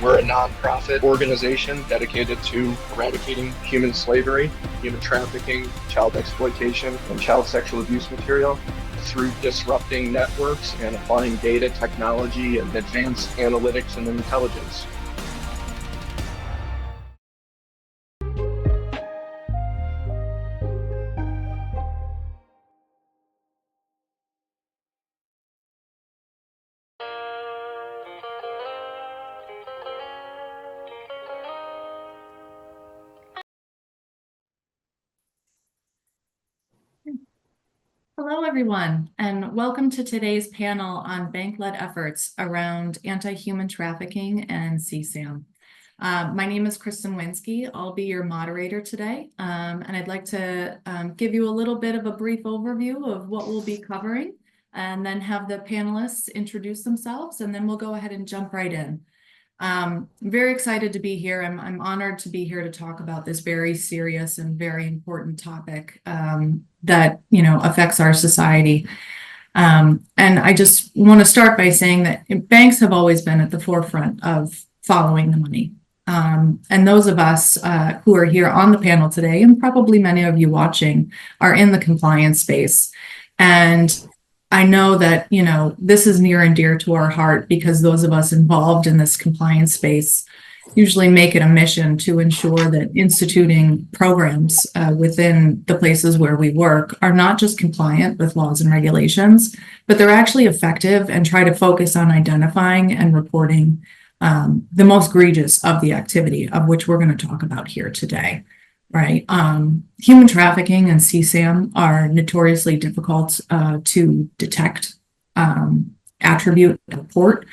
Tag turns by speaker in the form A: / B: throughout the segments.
A: We're a nonprofit organization dedicated to eradicating human slavery, human trafficking, child exploitation, and child sexual abuse material through disrupting networks and applying data, technology, and advanced analytics and intelligence.
B: Hello, everyone, and welcome to today's panel on bank-led efforts around anti-human trafficking and CSAM. My name is Kristen Winsky. I'll be your moderator today, and I'd like to give you a little bit of a brief overview of what we'll be covering, and then have the panelists introduce themselves, and then we'll go ahead and jump right in. I'm very excited to be here. I'm honored to be here to talk about this very serious and very important topic that affects our society. And I just want to start by saying that banks have always been at the forefront of following the money. And those of us who are here on the panel today, and probably many of you watching, are in the compliance space. And I know that, this is near and dear to our heart because those of us involved in this compliance space usually make it a mission to ensure that instituting programs within the places where we work are not just compliant with laws and regulations, but they're actually effective and try to focus on identifying and reporting the most egregious of the activity, of which we're going to talk about here today. Right. Human trafficking and CSAM are notoriously difficult to detect, attribute, report.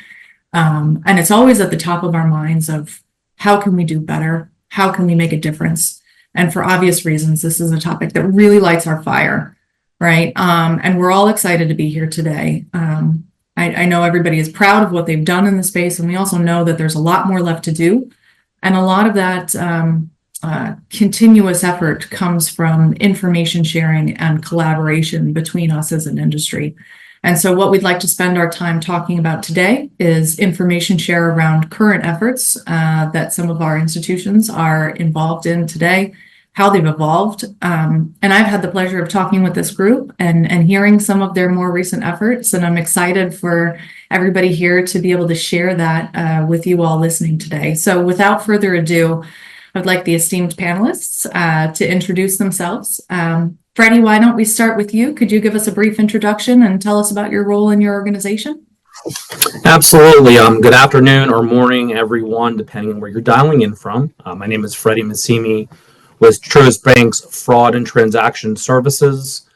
B: And it's always at the top of our minds of how can we do better? How can we make a difference? And for obvious reasons, this is a topic that really lights our fire. Right. And we're all excited to be here today. I know everybody is proud of what they've done in the space, and we also know that there's a lot more left to do. And a lot of that continuous effort comes from information sharing and collaboration between us as an industry. And so what we'd like to spend our time talking about today is information share around current efforts that some of our institutions are involved in today, how they've evolved. And I've had the pleasure of talking with this group and hearing some of their more recent efforts. And I'm excited for everybody here to be able to share that with you all listening today. So without further ado, I'd like the esteemed panelists to introduce themselves. Freddie, why don't we start with you? Could you give us a brief introduction and tell us about your role in your organization?
C: Absolutely. Good afternoon or morning, everyone, depending on where you're dialing in from. My name is Freddie Massimi with Truist Bank's Fraud and Transaction Services,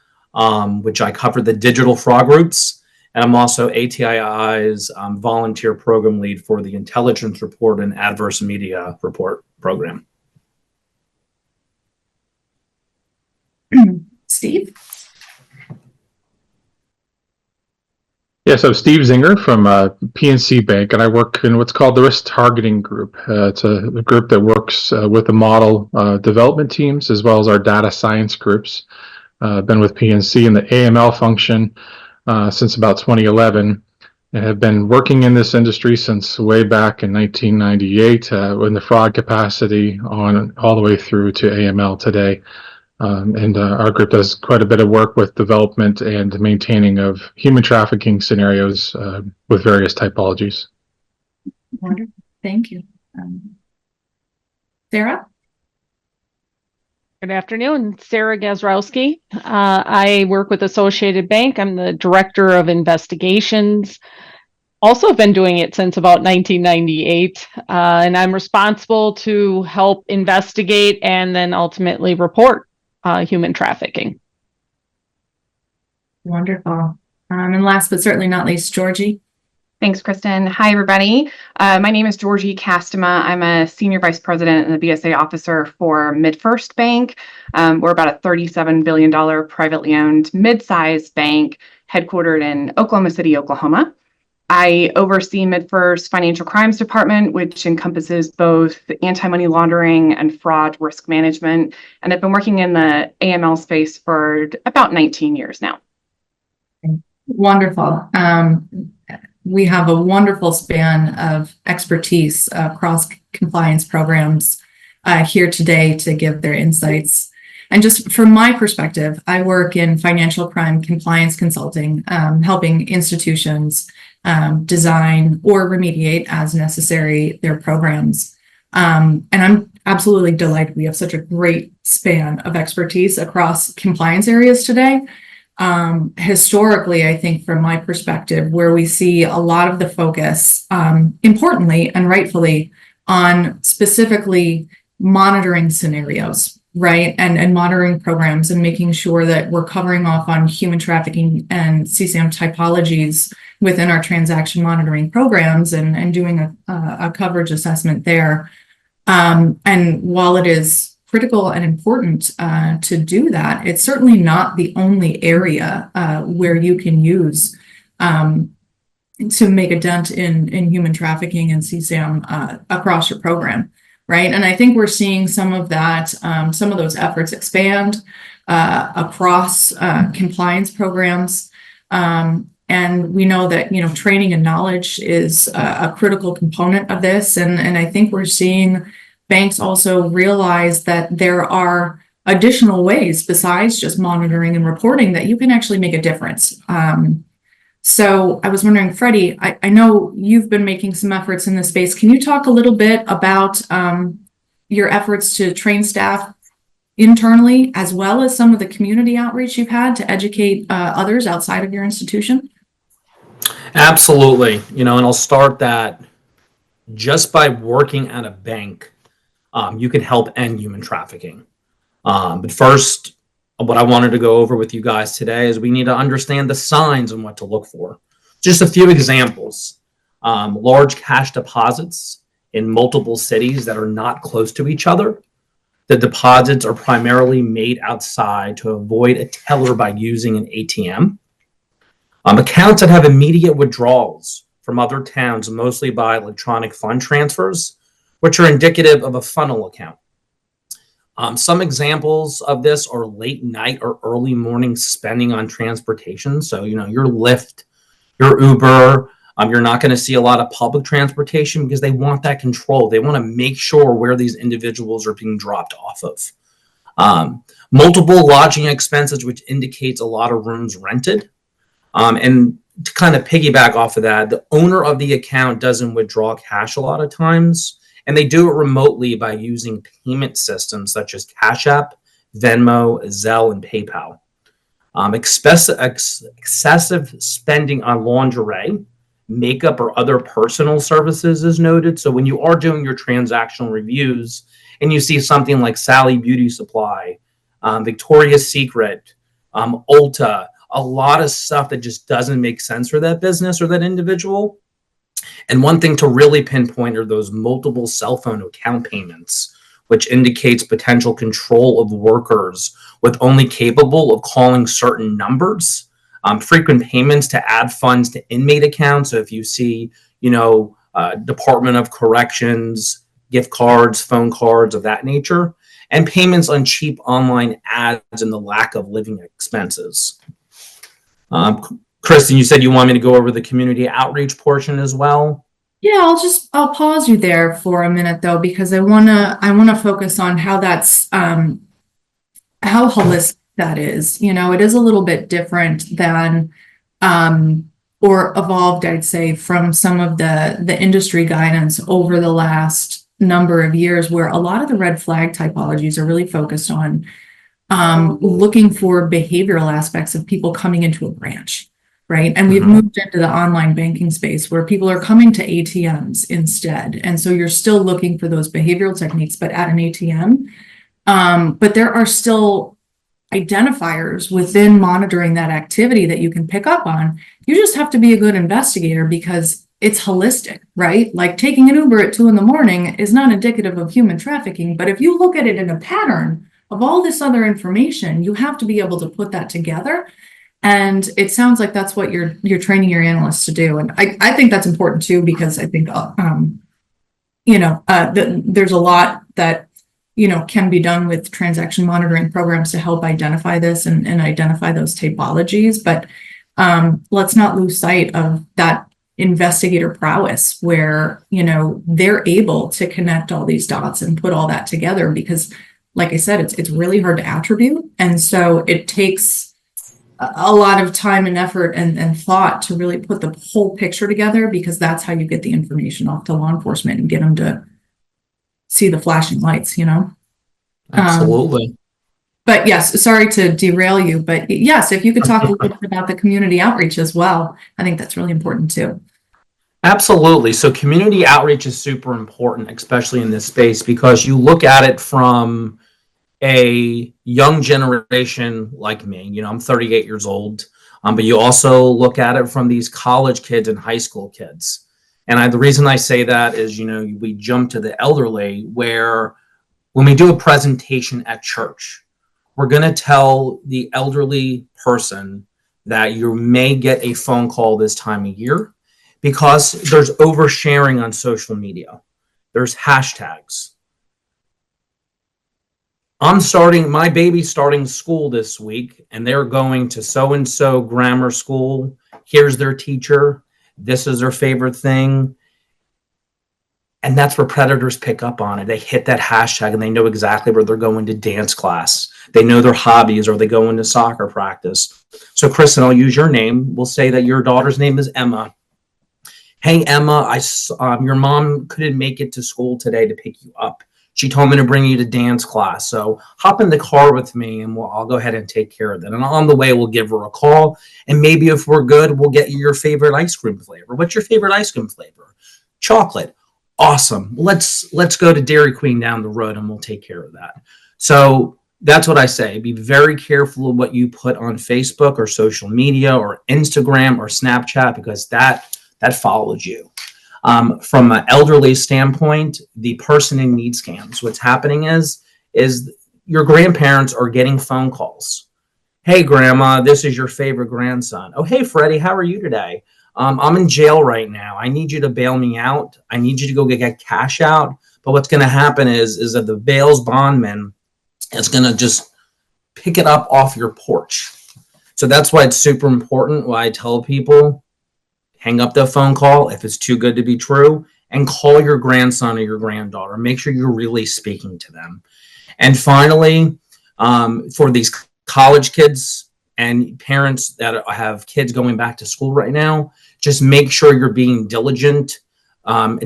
C: which I cover the digital fraud groups. And I'm also ATII's volunteer program lead for the Intelligence Report and Adverse Media Report program.
B: Steve?
D: Yes, I'm Steve Zinger from PNC Bank, and I work in what's called the Risk Targeting Group. It's a group that works with the model development teams as well as our data science groups. I've been with PNC in the AML function since about 2011 and have been working in this industry since way back in 1998 in the fraud capacity on all the way through to AML today. And our group does quite a bit of work with development and maintaining of human trafficking scenarios with various typologies.
B: Wonderful. Thank you. Sarah?
E: Good afternoon, Sarah Gazrowski. I work with Associated Bank. I'm the Director of Investigations. Also been doing it since about 1998, and I'm responsible to help investigate and then ultimately report human trafficking.
B: Wonderful. And last but certainly not least, Georgie.
F: Thanks, Kristen. Hi, everybody. My name is Georgie Castema. I'm a Senior Vice President and the BSA Officer for MidFirst Bank. We're about a $37 billion privately owned mid-sized bank headquartered in Oklahoma City, Oklahoma. I oversee MidFirst Financial Crimes Department, which encompasses both anti-money laundering and fraud risk management. And I've been working in the AML space for about 19 years now.
B: Wonderful. we have a wonderful span of expertise across compliance programs here today to give their insights. And just from my perspective, I work in financial crime compliance consulting, helping institutions design or remediate as necessary their programs. And I'm absolutely delighted we have such a great span of expertise across compliance areas today. Historically, I think from my perspective, where we see a lot of the focus, importantly and rightfully, on specifically monitoring scenarios, right? And monitoring programs and making sure that we're covering off on human trafficking and CSAM typologies within our transaction monitoring programs and doing a coverage assessment there. And while it is critical and important to do that, it's certainly not the only area where you can use to make a dent in human trafficking and CSAM across your program, right? And I think we're seeing some of that, some of those efforts expand across compliance programs. And we know that, training and knowledge is a critical component of this. And I think we're seeing banks also realize that there are additional ways besides just monitoring and reporting that you can actually make a difference. So I was wondering, Freddie, I know you've been making some efforts in this space. Can you talk a little bit about your efforts to train staff internally, as well as some of the community outreach you've had to educate others outside of your institution?
C: Absolutely. And I'll start that just by working at a bank, you can help end human trafficking. But first, what I wanted to go over with you guys today is we need to understand the signs and what to look for. Just a few examples. Large cash deposits in multiple cities that are not close to each other. The deposits are primarily made outside to avoid a teller by using an ATM. Accounts that have immediate withdrawals from other towns, mostly by electronic fund transfers, which are indicative of a funnel account. Some examples of this are late night or early morning spending on transportation. So, your Lyft, your Uber, you're not going to see a lot of public transportation because they want that control. They want to make sure where these individuals are being dropped off of. Multiple lodging expenses, which indicates a lot of rooms rented. And to kind of piggyback off of that, the owner of the account doesn't withdraw cash a lot of times. And they do it remotely by using payment systems such as Cash App, Venmo, Zelle, and PayPal. Excessive spending on lingerie, makeup, or other personal services is noted. So when you are doing your transactional reviews and you see something like Sally Beauty Supply, Victoria's Secret, Ulta, a lot of stuff that just doesn't make sense for that business or that individual. And one thing to really pinpoint are those multiple cell phone account payments, which indicates potential control of workers with only capable of calling certain numbers. Frequent payments to add funds to inmate accounts. So if you see, Department of Corrections, gift cards, phone cards of that nature, and payments on cheap online ads and the lack of living expenses. Kristen, you said you want me to go over the community outreach portion as well.
B: Yeah, I'll pause you there for a minute though, because I wanna focus on how that's how holistic that is. It is a little bit different than or evolved, I'd say, from some of the industry guidance over the last number of years, where a lot of the red flag typologies are really focused on looking for behavioral aspects of people coming into a branch. Right. And we've moved into the online banking space where people are coming to ATMs instead. And so you're still looking for those behavioral techniques, but at an ATM. But there are still identifiers within monitoring that activity that you can pick up on. You just have to be a good investigator because it's holistic, right? Like taking an Uber at 2 a.m. is not indicative of human trafficking. But if you look at it in a pattern of all this other information, you have to be able to put that together. And it sounds like that's what you're training your analysts to do. And I think that's important too, because I think, there's a lot that, can be done with transaction monitoring programs to help identify this and identify those typologies. But let's not lose sight of that investigator prowess where, you know, they're able to connect all these dots and put all that together because, like I said, it's really hard to attribute. And so it takes a lot of time and effort and thought to really put the whole picture together, because that's how you get the information off to law enforcement and get them to see the flashing lights, you know?
C: Absolutely.
B: But yes, sorry to derail you, but yes, if you could talk a little bit about the community outreach as well, I think that's really important too.
C: Absolutely. So community outreach is super important, especially in this space, because you look at it from a young generation like me. You know, I'm 38 years old, but you also look at it from these college kids and high school kids. And the reason I say that is, you know, we jump to the elderly, where when we do a presentation at church, we're going to tell the elderly person that you may get a phone call this time of year because there's oversharing on social media. There's hashtags. My baby's starting school this week, and they're going to so-and-so grammar school. Here's their teacher. This is their favorite thing. And that's where predators pick up on it. They hit that hashtag and they know exactly where they're going to dance class. They know their hobbies, or they go into soccer practice. So Kristen, I'll use your name. We'll say that your daughter's name is Emma. Hey, Emma, your mom couldn't make it to school today to pick you up. She told me to bring you to dance class. So hop in the car with me and I'll go ahead and take care of that. And on the way, we'll give her a call. And maybe if we're good, we'll get you your favorite ice cream flavor. What's your favorite ice cream flavor? Chocolate. Awesome. Let's go to Dairy Queen down the road and we'll take care of that. So that's what I say. Be very careful of what you put on Facebook or social media or Instagram or Snapchat, because that follows you. From an elderly standpoint, the person in need scams, what's happening is your grandparents are getting phone calls. Hey, grandma, this is your favorite grandson. Oh, hey, Freddie, how are you today? I'm in jail right now. I need you to bail me out. I need you to go get cash out. But what's going to happen is that the bail's bondman is going to just pick it up off your porch. So that's why it's super important. Why I tell people, hang up the phone call if it's too good to be true, and call your grandson or your granddaughter. Make sure you're really speaking to them. And finally, for these college kids and parents that have kids going back to school right now, just make sure you're being diligent,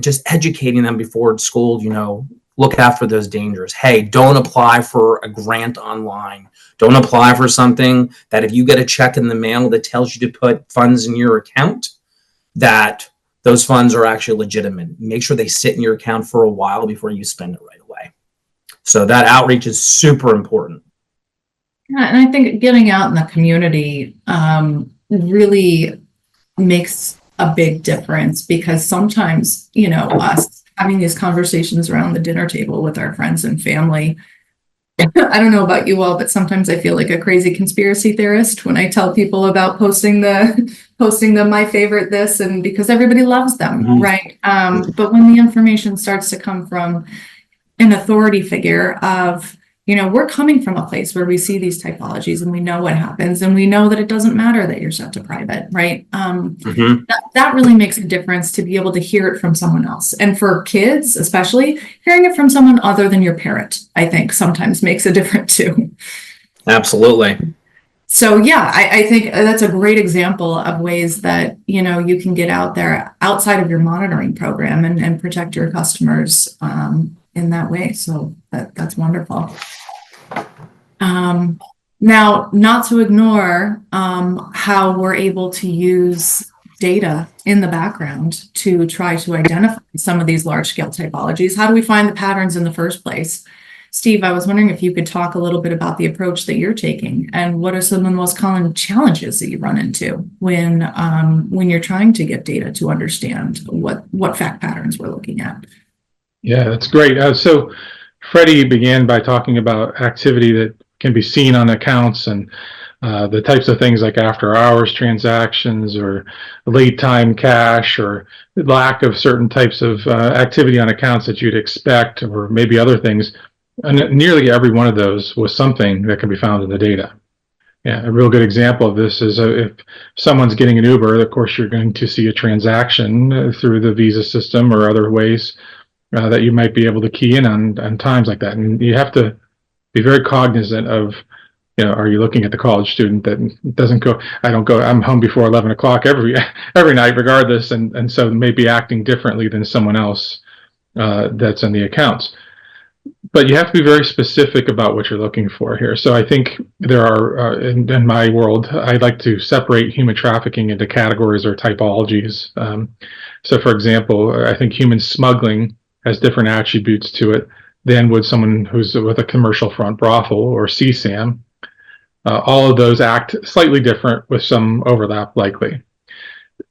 C: just educating them before school, you know, look after those dangers. Hey, don't apply for a grant online. Don't apply for something that if you get a check in the mail that tells you to put funds in your account, that those funds are actually legitimate. Make sure they sit in your account for a while before you spend it right away. So that outreach is super important.
B: Yeah, and I think getting out in the community really makes a big difference, because sometimes, you know, us having these conversations around the dinner table with our friends and family, I don't know about you all, but sometimes I feel like a crazy conspiracy theorist when I tell people about posting the my favorite this, and because everybody loves them, right? But when the information starts to come from an authority figure of, you know, we're coming from a place where we see these typologies and we know what happens, and we know that it doesn't matter that you're set to private, right? That really makes a difference to be able to hear it from someone else. And for kids, especially, hearing it from someone other than your parent, I think sometimes makes a difference too.
C: Absolutely.
B: So yeah, I think that's a great example of ways that, you know, you can get out there outside of your monitoring program and protect your customers in that way. So that's wonderful. Now, not to ignore how we're able to use data in the background to try to identify some of these large scale typologies. How do we find the patterns in the first place? Steve, I was wondering if you could talk a little bit about the approach that you're taking, and what are some of the most common challenges that you run into when you're trying to get data to understand what fact patterns we're looking at.
D: Yeah, that's great. So Freddie began by talking about activity that can be seen on accounts, and the types of things like after hours transactions or late time cash or lack of certain types of activity on accounts that you'd expect, or maybe other things. And nearly every one of those was something that can be found in the data. Yeah, a real good example of this is if someone's getting an Uber, of course, you're going to see a transaction through the Visa system or other ways that you might be able to key in on times like that. And you have to be very cognizant of, are you looking at the college student that doesn't go, I'm home before 11 o'clock every night regardless, and so maybe acting differently than someone else that's in the accounts. But you have to be very specific about what you're looking for here. So I think there are, in my world, I like to separate human trafficking into categories or typologies. So for example, I think human smuggling has different attributes to it than would someone who's with a commercial front brothel or CSAM. All of those act slightly different with some overlap likely.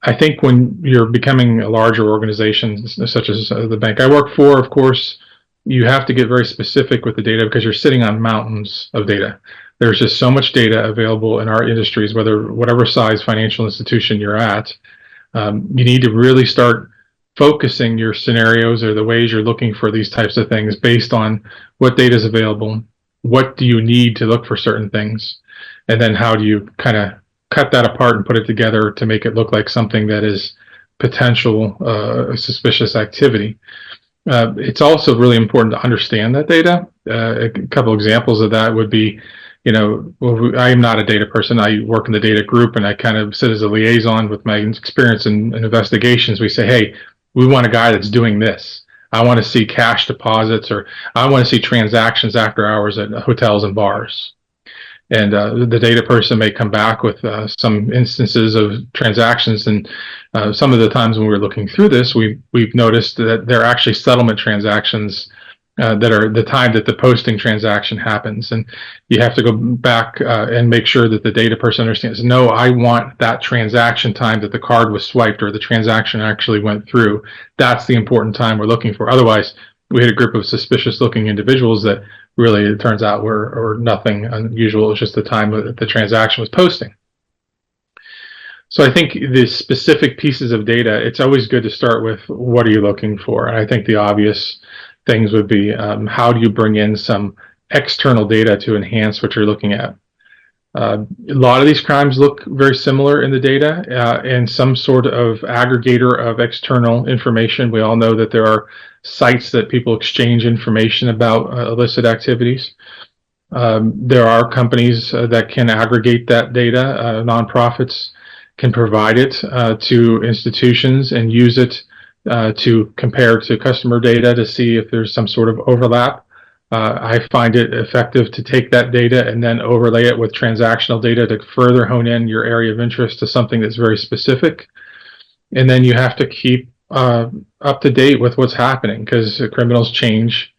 D: I think when you're becoming a larger organization, such as the bank I work for, of course, you have to get very specific with the data because you're sitting on mountains of data. There's just so much data available in our industries, whatever size financial institution you're at. You need to really start focusing your scenarios or the ways you're looking for these types of things based on what data is available, what do you need to look for certain things, and then how do you kind of cut that apart and put it together to make it look like something that is potential suspicious activity. It's also really important to understand that data. A couple examples of that would be, I am not a data person. I work in the data group, and I kind of sit as a liaison with my experience in investigations. We say, hey, we want a guy that's doing this. I want to see cash deposits, or I want to see transactions after hours at hotels and bars. And the data person may come back with some instances of transactions, and some of the times when we're looking through this, we've noticed that there are actually settlement transactions that are the time that the posting transaction happens. And you have to go back and make sure that the data person understands, no, I want that transaction time that the card was swiped or the transaction actually went through. That's the important time we're looking for. Otherwise, we had a group of suspicious looking individuals that really, it turns out, were nothing unusual. It was just the time that the transaction was posting. So I think the specific pieces of data, it's always good to start with what are you looking for? And I think the obvious things would be how do you bring in some external data to enhance what you're looking at? A lot of these crimes look very similar in the data and some sort of aggregator of external information. We all know that there are sites that people exchange information about illicit activities. There are companies that can aggregate that data. Nonprofits can provide it to institutions and use it to compare to customer data to see if there's some sort of overlap. I find it effective to take that data and then overlay it with transactional data to further hone in your area of interest to something that's very specific. And then you have to keep up to date with what's happening because criminals change.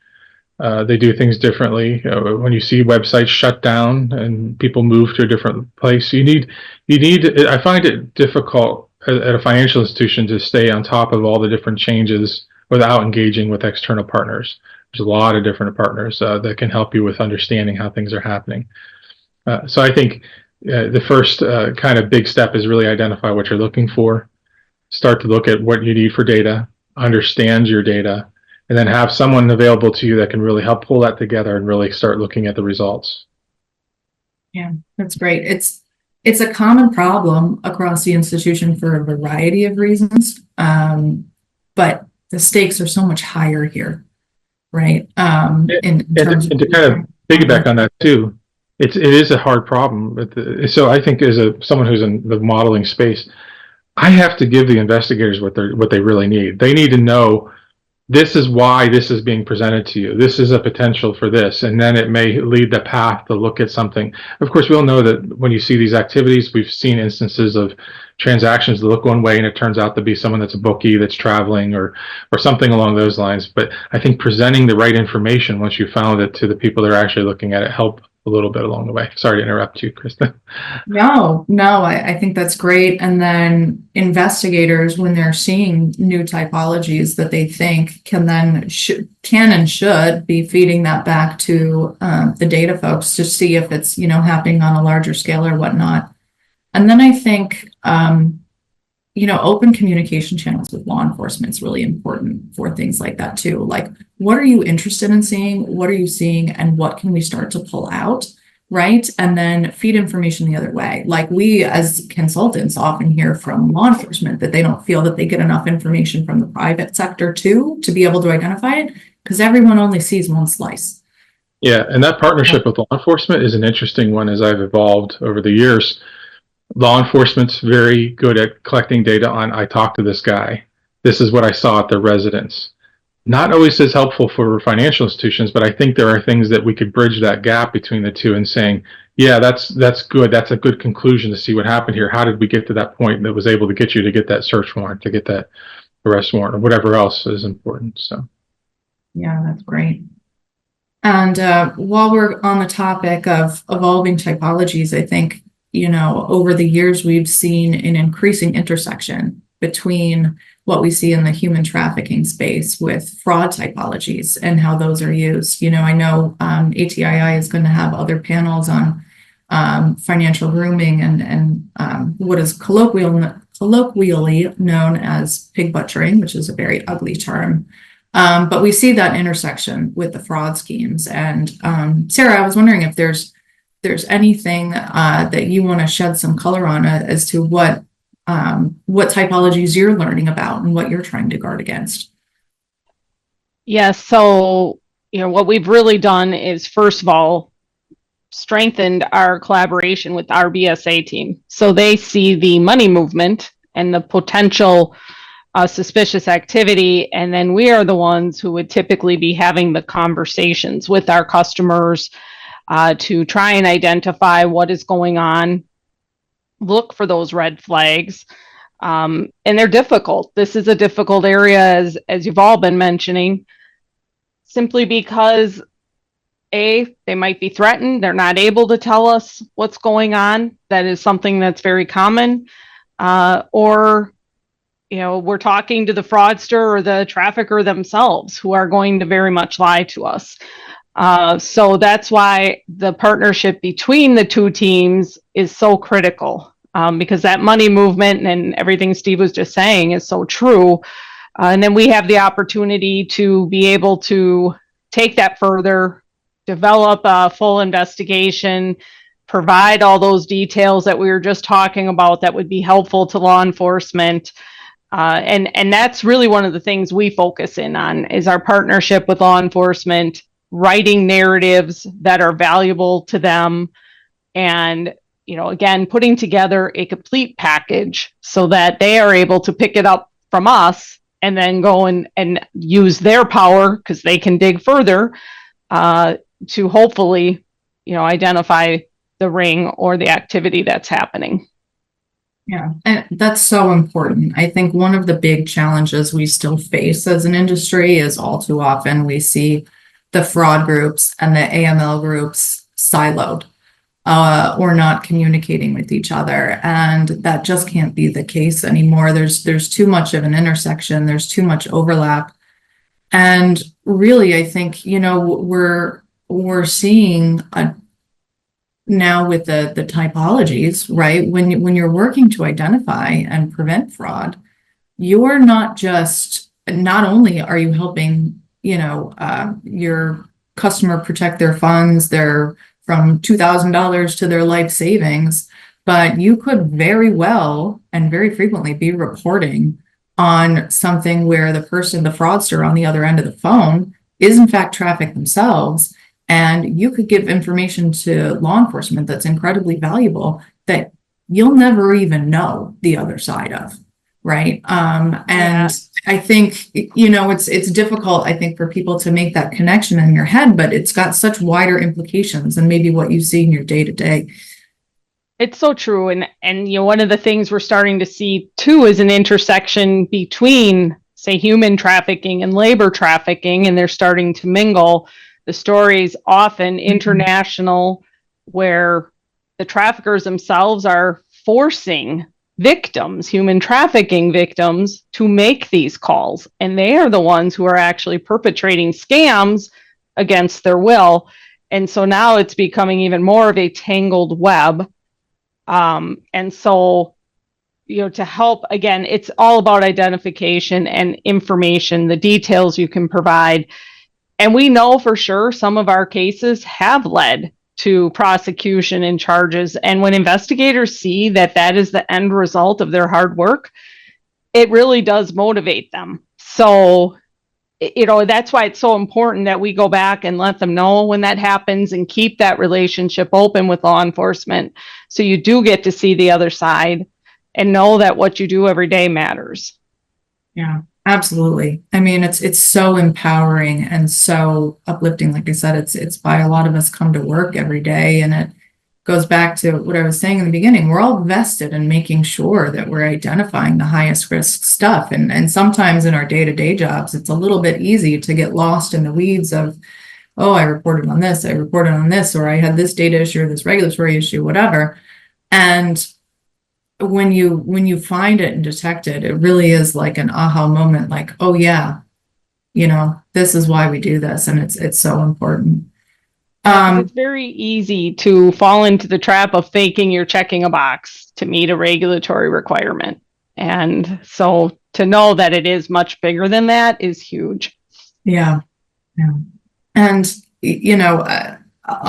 D: They do things differently. When you see websites shut down and people move to a different place, I find it difficult at a financial institution to stay on top of all the different changes without engaging with external partners. There's a lot of different partners that can help you with understanding how things are happening. So I think the first kind of big step is really identify what you're looking for, start to look at what you need for data, understand your data, and then have someone available to you that can really help pull that together and really start looking at the results.
B: Yeah, that's great. It's a common problem across the institution for a variety of reasons, but the stakes are so much higher here. Right. In terms
D: and to kind of piggyback on that too, it is a hard problem. So I think as someone who's in the modeling space, I have to give the investigators what they really need. They need to know this is why this is being presented to you. This is a potential for this, and then it may lead the path to look at something. Of course, we all know that when you see these activities, we've seen instances of transactions that look one way and it turns out to be someone that's a bookie that's traveling or something along those lines. But I think presenting the right information once you found it to the people that are actually looking at it help a little bit along the way. Sorry to interrupt you, Krista. No,
B: I think that's great. And then investigators, when they're seeing new typologies that they think can and should be feeding that back to the data folks to see if it's, happening on a larger scale or whatnot. And then I think, open communication channels with law enforcement is really important for things like that too. Like, what are you interested in seeing? What are you seeing? And what can we start to pull out right? And then feed information the other way. Like we as consultants often hear from law enforcement that they don't feel that they get enough information from the private sector too, to be able to identify it, because everyone only sees one slice.
D: Yeah, and that partnership with law enforcement is an interesting one as I've evolved over the years. Law enforcement's very good at collecting data on, I talked to this guy. This is what I saw at the residence. Not always as helpful for financial institutions, but I think there are things that we could bridge that gap between the two and saying, yeah, that's good. That's a good conclusion to see what happened here. How did we get to that point that was able to get you to get that search warrant, to get that arrest warrant, or whatever else is important. So,
B: yeah, that's great. And while we're on the topic of evolving typologies, I think, over the years, we've seen an increasing intersection between what we see in the human trafficking space with fraud typologies and how those are used. I know ATII is going to have other panels on financial grooming and what is colloquially known as pig butchering, which is a very ugly term. But we see that intersection with the fraud schemes. And Sarah, I was wondering if there's anything that you want to shed some color on as to what typologies you're learning about and what you're trying to guard against.
E: Yes. So, what we've really done is, first of all, strengthened our collaboration with our BSA team. So they see the money movement and the potential suspicious activity. And then we are the ones who would typically be having the conversations with our customers to try and identify what is going on, look for those red flags. And they're difficult. This is a difficult area, as you've all been mentioning, simply because they might be threatened. They're not able to tell us what's going on. That is something that's very common. Or we're talking to the fraudster or the trafficker themselves, who are going to very much lie to us. So that's why the partnership between the two teams is so critical, because that money movement and everything Steve was just saying is so true. And then we have the opportunity to be able to take that further, develop a full investigation, provide all those details that we were just talking about that would be helpful to law enforcement. And that's really one of the things we focus in on, is our partnership with law enforcement, writing narratives that are valuable to them, and again, putting together a complete package so that they are able to pick it up from us and then go and use their power, because they can dig further, to hopefully identify the ring or the activity that's happening.
B: Yeah, and that's so important. I think one of the big challenges we still face as an industry is, all too often we see the fraud groups and the AML groups siloed or not communicating with each other. And that just can't be the case anymore. There's too much of an intersection. There's too much overlap. And really, I think, we're seeing now with the typologies, right? When you're working to identify and prevent fraud, you're not only are you helping, your customer protect their funds, from $2,000 to their life savings, but you could very well and very frequently be reporting on something where the fraudster on the other end of the phone is in fact trafficked themselves. And you could give information to law enforcement that's incredibly valuable that you'll never even know the other side of, right? And I think, it's difficult, I think, for people to make that connection in your head, but it's got such wider implications than maybe what you see in your day-to-day.
E: It's so true. And one of the things we're starting to see too is an intersection between, say, human trafficking and labor trafficking, and they're starting to mingle. The stories often international, where the traffickers themselves are forcing victims, human trafficking victims, to make these calls. And they are the ones who are actually perpetrating scams against their will. And so now it's becoming even more of a tangled web. And so, to help, again, it's all about identification and information, the details you can provide. And we know for sure some of our cases have led to prosecution and charges. And when investigators see that that is the end result of their hard work, it really does motivate them. So, that's why it's so important that we go back and let them know when that happens and keep that relationship open with law enforcement. So you do get to see the other side and know that what you do every day matters.
B: Yeah, absolutely. I mean, it's so empowering and so uplifting. Like I said, it's why a lot of us come to work every day, and it goes back to what I was saying in the beginning. We're all vested in making sure that we're identifying the highest risk stuff. And sometimes in our day-to-day jobs, it's a little bit easy to get lost in the weeds of, oh, I reported on this, or I had this data issue or this regulatory issue, whatever. And when you find it and detect it, it really is like an aha moment, like, oh yeah, this is why we do this, and it's so important.
E: It's very easy to fall into the trap of thinking you're checking a box to meet a regulatory requirement. And so to know that it is much bigger than that is huge.
B: Yeah. And, a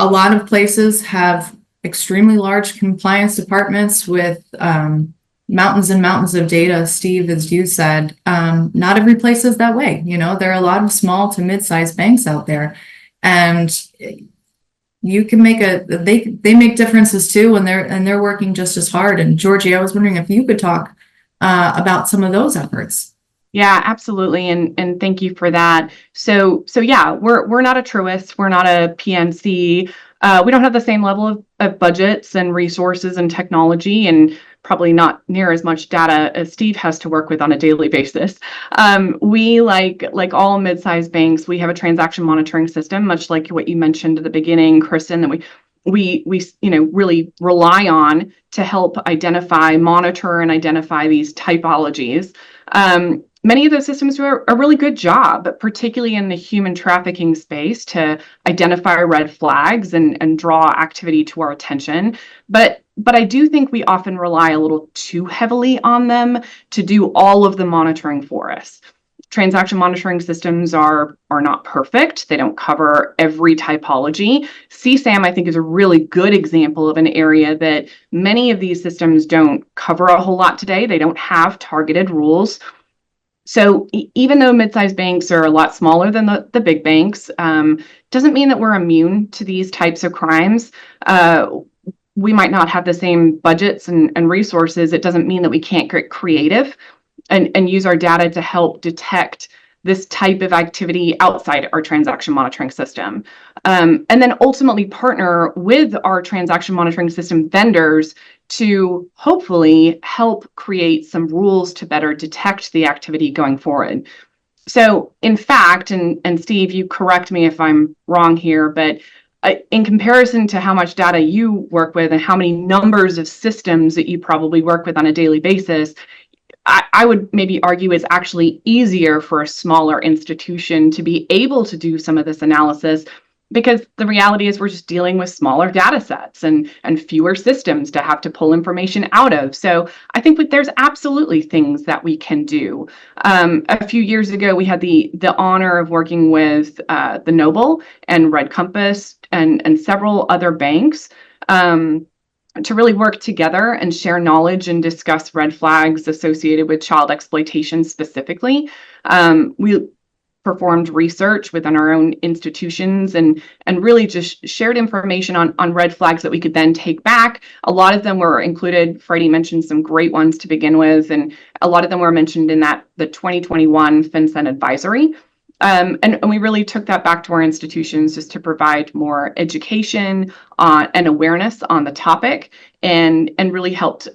B: lot of places have extremely large compliance departments with mountains and mountains of data. Steve, as you said, not every place is that way. There are a lot of small to mid-sized banks out there, and you can make they make differences too, and they're working just as hard. And Georgie, I was wondering if you could talk about some of those efforts.
F: Yeah, absolutely. And thank you for that. So yeah, we're not a truist, we're not a PNC. We don't have the same level of budgets and resources and technology, and probably not near as much data as Steve has to work with on a daily basis. We like all mid-sized banks, we have a transaction monitoring system, much like what you mentioned at the beginning, Kristen, that we really rely on to help monitor and identify these typologies. Many of those systems do a really good job, particularly in the human trafficking space, to identify red flags and draw activity to our attention. But I do think we often rely a little too heavily on them to do all of the monitoring for us. Transaction monitoring systems are not perfect. They don't cover every typology. CSAM, I think, is a really good example of an area that many of these systems don't cover a whole lot today. They don't have targeted rules. So even though mid-sized banks are a lot smaller than the big banks, doesn't mean that we're immune to these types of crimes. We might not have the same budgets and resources. It doesn't mean that we can't get creative and use our data to help detect this type of activity outside our transaction monitoring system. And then ultimately partner with our transaction monitoring system vendors to hopefully help create some rules to better detect the activity going forward. So in fact, and Steve, you correct me if I'm wrong here, but in comparison to how much data you work with and how many numbers of systems that you probably work with on a daily basis, I would maybe argue it's actually easier for a smaller institution to be able to do some of this analysis, because the reality is we're just dealing with smaller data sets and fewer systems to have to pull information out of. So I think that there's absolutely things that we can do. A few years ago, we had the honor of working with the Noble and Red Compass and several other banks to really work together and share knowledge and discuss red flags associated with child exploitation specifically. We performed research within our own institutions and really just shared information on red flags that we could then take back. A lot of them were included. Freddie mentioned some great ones to begin with, and a lot of them were mentioned in the 2021 FinCEN advisory. And we really took that back to our institutions just to provide more education and awareness on the topic, and really helped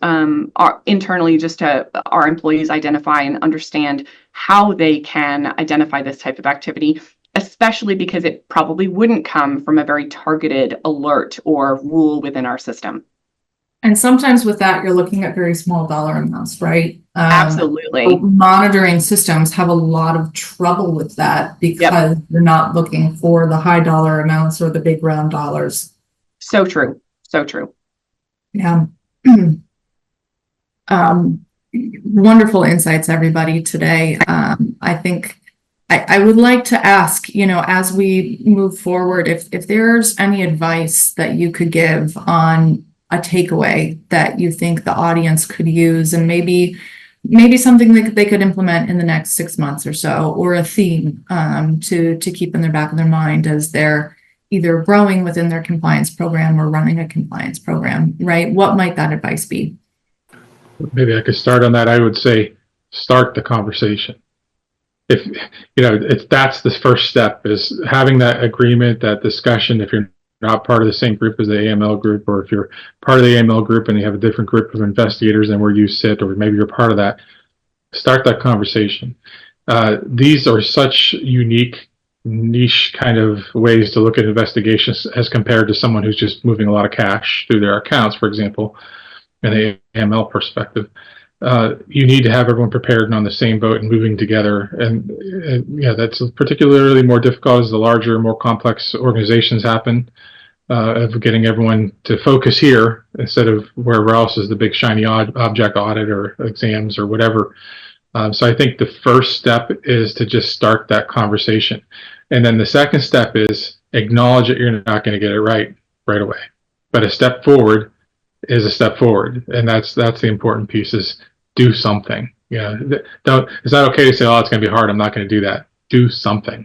F: internally just to our employees identify and understand how they can identify this type of activity, especially because it probably wouldn't come from a very targeted alert or rule within our system.
B: And sometimes with that, you're looking at very small dollar amounts, right?
F: Absolutely.
B: Monitoring systems have a lot of trouble with that because you're not looking for the high dollar amounts or the big round dollars.
F: So true. So true.
B: Yeah. Wonderful insights, everybody, today. I think I would like to ask, as we move forward, if there's any advice that you could give on a takeaway that you think the audience could use, and maybe something that they could implement in the next 6 months or so, or a theme to keep in their back of their mind as they're either growing within their compliance program or running a compliance program, right? What might that advice be?
D: Maybe I could start on that. I would say start the conversation. If that's the first step, is having that agreement, that discussion. If you're not part of the same group as the AML group, or if you're part of the AML group and you have a different group of investigators than where you sit, or maybe you're part of that, start that conversation. These are such unique, niche kind of ways to look at investigations as compared to someone who's just moving a lot of cash through their accounts, for example, in the AML perspective. You need to have everyone prepared and on the same boat and moving together. And that's particularly more difficult as the larger, more complex organizations happen, of getting everyone to focus here instead of wherever else is the big shiny object audit or exams or whatever. So I think the first step is to just start that conversation. And then the second step is acknowledge that you're not going to get it right away. But a step forward is a step forward. And that's the important piece, is do something. It's not okay to say, oh, it's going to be hard, I'm not going to do that. Do something.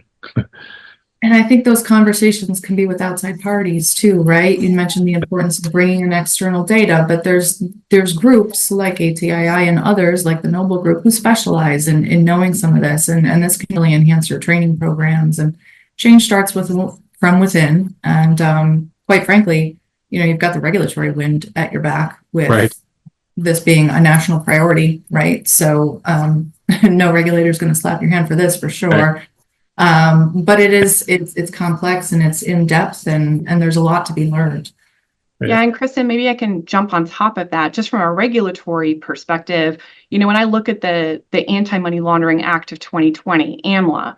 B: And I think those conversations can be with outside parties too, right? You mentioned the importance of bringing in external data, but there's groups like ATII and others like the Noble Group who specialize in knowing some of this, and this can really enhance your training programs. And change starts from within. And quite frankly, you've got the regulatory wind at your back with
D: Right.
B: this being a national priority, right? So no regulator is going to slap your hand for this for sure.
D: Right.
B: But it's complex and it's in depth, and there's a lot to be learned.
F: Yeah, and Kristen, maybe I can jump on top of that just from a regulatory perspective. When I look at the Anti-Money Laundering Act of 2020, AMLA,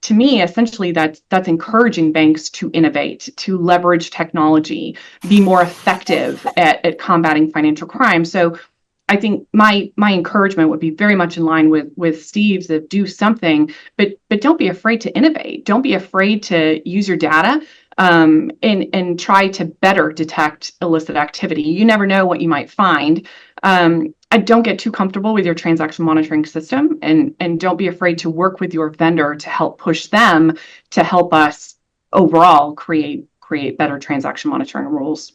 F: to me, essentially, that's encouraging banks to innovate, to leverage technology, be more effective at combating financial crime. So I think my encouragement would be very much in line with Steve's, of do something, but don't be afraid to innovate. Don't be afraid to use your data and try to better detect illicit activity. You never know what you might find. I don't get too comfortable with your transaction monitoring system, and don't be afraid to work with your vendor to help push them to help us overall create better transaction monitoring rules.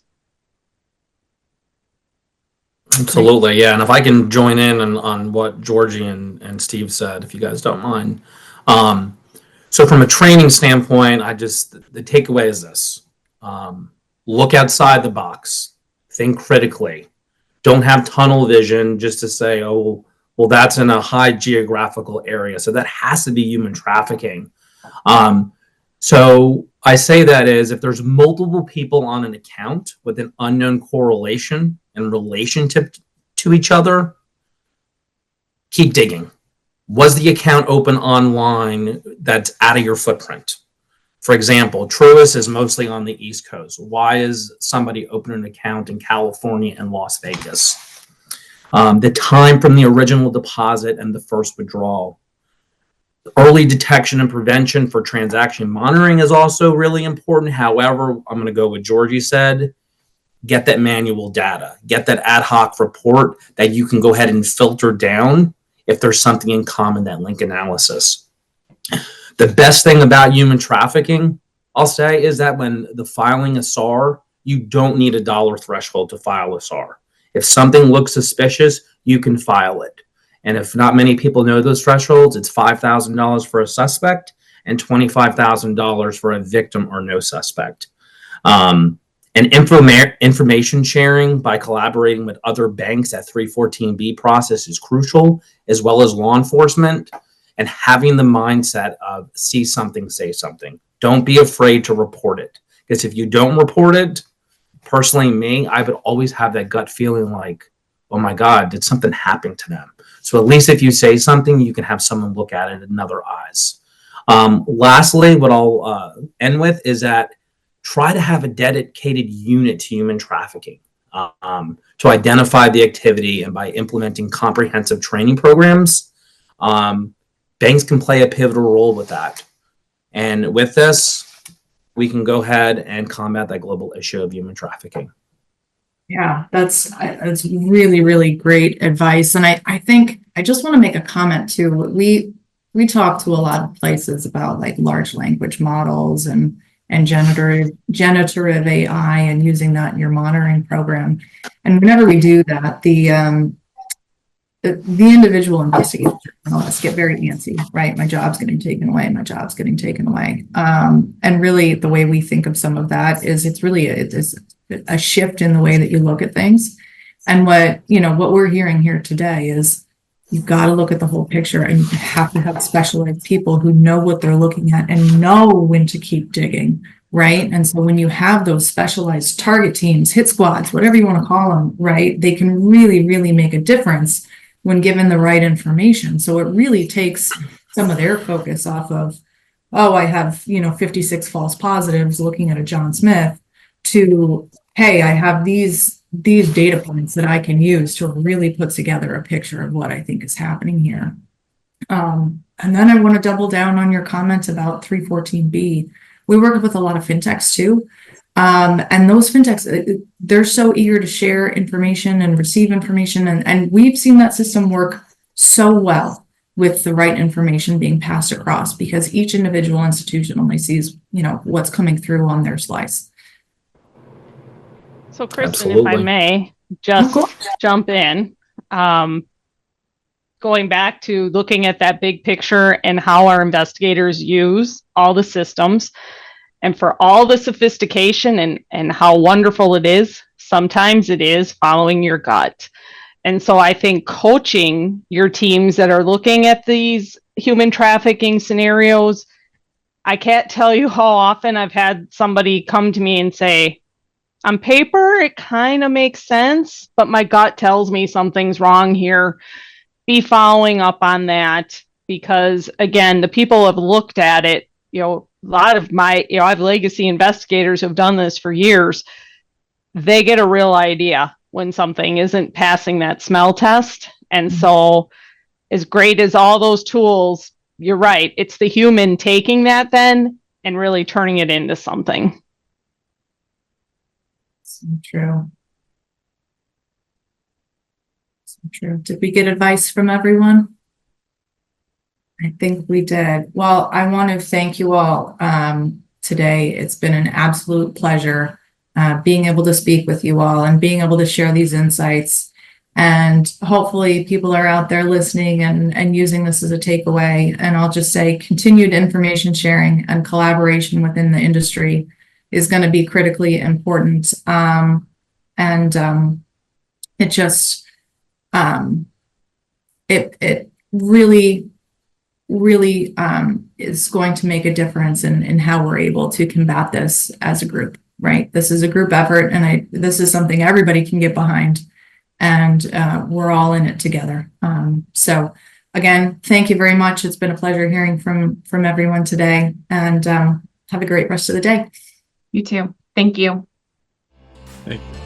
C: Absolutely, yeah. And if I can join in on what Georgie and Steve said, if you guys don't mind. So from a training standpoint, the takeaway is this. Look outside the box. Think critically. Don't have tunnel vision just to say, oh, well, that's in a high geographical area. So that has to be human trafficking. So I say that is, if there's multiple people on an account with an unknown correlation and relationship to each other, keep digging. Was the account open online that's out of your footprint? For example, Truist is mostly on the East Coast. Why is somebody opening an account in California and Las Vegas? The time from the original deposit and the first withdrawal. Early detection and prevention for transaction monitoring is also really important. However, I'm going to go with Georgie said, get that manual data, get that ad hoc report that you can go ahead and filter down if there's something in common, that link analysis. The best thing about human trafficking, I'll say, is that when the filing a SAR, you don't need a dollar threshold to file a SAR. If something looks suspicious, you can file it. And if not many people know those thresholds, it's $5,000 for a suspect and $25,000 for a victim or no suspect. And information sharing by collaborating with other banks at 314B process is crucial, as well as law enforcement, and having the mindset of see something, say something. Don't be afraid to report it. Because if you don't report it, personally, me, I would always have that gut feeling like, oh my God, did something happen to them? So at least if you say something, you can have someone look at it in other eyes. Lastly, what I'll end with is that try to have a dedicated unit to human trafficking to identify the activity, and by implementing comprehensive training programs, banks can play a pivotal role with that. And with this, we can go ahead and combat that global issue of human trafficking.
B: Yeah, that's really, really great advice. And I think I just want to make a comment too. We talk to a lot of places about like large language models and generative AI and using that in your monitoring program. And whenever we do that, the individual investigators get very antsy, right? My job's getting taken away. My job's getting taken away. And really, the way we think of some of that is it's really a shift in the way that you look at things. And what we're hearing here today is you've got to look at the whole picture, and you have to have specialized people who know what they're looking at and know when to keep digging, right? And so when you have those specialized target teams, hit squads, whatever you want to call them, right, they can really, really make a difference when given the right information. So it really takes some of their focus off of, oh, I have 56 false positives looking at a John Smith, to, hey, I have these data points that I can use to really put together a picture of what I think is happening here. And then I want to double down on your comment about 314B. We work with a lot of fintechs too. And those fintechs, they're so eager to share information and receive information. And we've seen that system work so well with the right information being passed across, because each individual institution only sees, what's coming through on their slice.
E: So, Kristen,
C: Absolutely.
E: if I may just jump in, going back to looking at that big picture and how our investigators use all the systems, and for all the sophistication and how wonderful it is, sometimes it is following your gut. And so I think coaching your teams that are looking at these human trafficking scenarios, I can't tell you how often I've had somebody come to me and say, on paper, it kind of makes sense, but my gut tells me something's wrong here. Be following up on that, because again, the people have looked at it, a lot of I have legacy investigators who've done this for years. They get a real idea when something isn't passing that smell test. And so as great as all those tools, you're right, it's the human taking that then and really turning it into something.
B: So true. So true. Did we get advice from everyone? I think we did. Well, I want to thank you all today. It's been an absolute pleasure being able to speak with you all and being able to share these insights. And hopefully people are out there listening and using this as a takeaway. And I'll just say continued information sharing and collaboration within the industry is going to be critically important. It just, it really is going to make a difference in how we're able to combat this as a group, right? This is a group effort, and this is something everybody can get behind, and we're all in it together. So again, thank you very much. It's been a pleasure hearing from everyone today, and have a great rest of the day.
F: You too. Thank you.
G: Thank you.